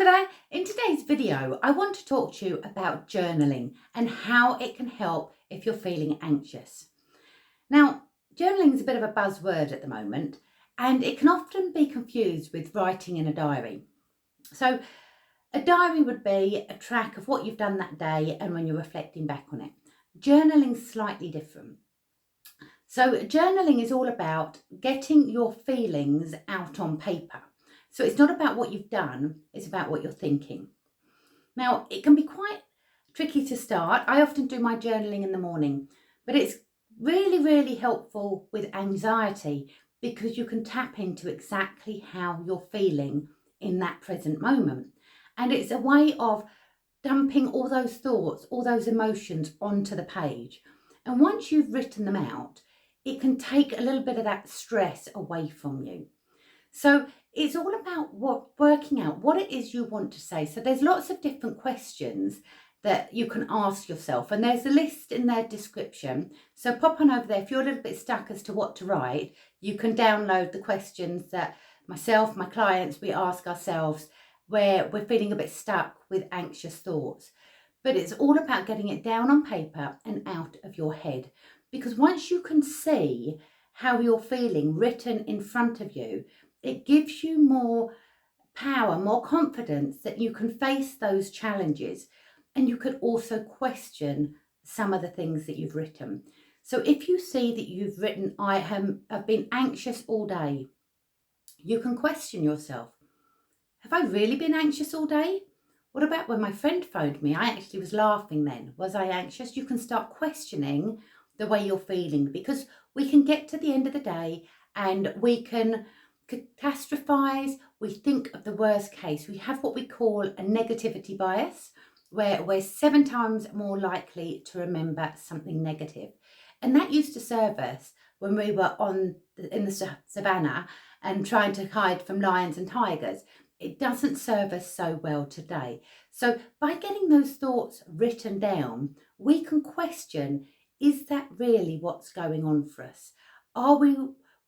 Hello there. In today's video, I want to talk to you about journaling and how it can help if you're feeling anxious. Now, journaling is a bit of a buzzword at the moment, and it can often be confused with writing in a diary. So a diary would be a track of what you've done that day and when you're reflecting back on it. Journaling's slightly different. So journaling is all about getting your feelings out on paper. So it's not about what you've done, it's about what you're thinking. Now, it can be quite tricky to start. I often do my journaling in the morning, but it's really helpful with anxiety because you can tap into exactly how you're feeling in that present moment. And it's a way of dumping all those thoughts, all those emotions onto the page. And once you've written them out, it can take a little bit of that stress away from you. So it's all about working out what it is you want to say. So there's lots of different questions that you can ask yourself, and there's a list in their description. So pop on over there. If you're a little bit stuck as to what to write, you can download the questions that myself, my clients, we ask ourselves where we're feeling a bit stuck with anxious thoughts. But it's all about getting it down on paper and out of your head. Because once you can see how you're feeling written in front of you, it gives you more power, more confidence that you can face those challenges. And you could also question some of the things that you've written. So if you see that you've written, I've been anxious all day, you can question yourself. Have I really been anxious all day? What about when my friend phoned me? I actually was laughing then. Was I anxious? You can start questioning the way you're feeling, because we can get to the end of the day and we can catastrophize. We think of the worst case. We have what we call a negativity bias, where we're 7 times more likely to remember something negative. And that used to serve us when we were in the savannah and trying to hide from lions and tigers. It doesn't serve us so well today. So by getting those thoughts written down, we can question, is that really what's going on for us? Are we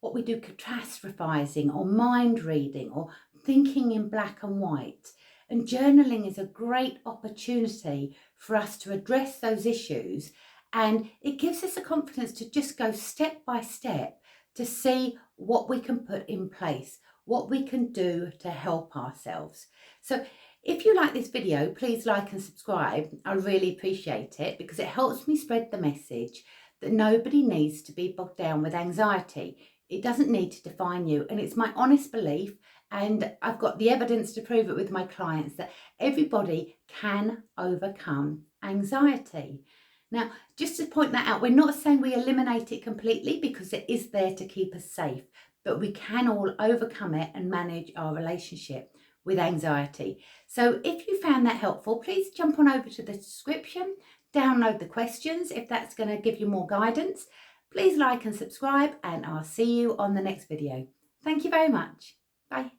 what we do catastrophizing or mind reading or thinking in black and white? And journaling is a great opportunity for us to address those issues, and it gives us the confidence to just go step by step to see what we can put in place, what we can do to help ourselves. So if you like this video, please like and subscribe. I really appreciate it because it helps me spread the message that nobody needs to be bogged down with anxiety. It doesn't need to define you. And it's my honest belief, and I've got the evidence to prove it with my clients, that everybody can overcome anxiety. Now, just to point that out, we're not saying we eliminate it completely because it is there to keep us safe, but we can all overcome it and manage our relationship with anxiety. So if you found that helpful, please jump on over to the description, download the questions if that's going to give you more guidance. Please like and subscribe, and I'll see you on the next video. Thank you very much. Bye.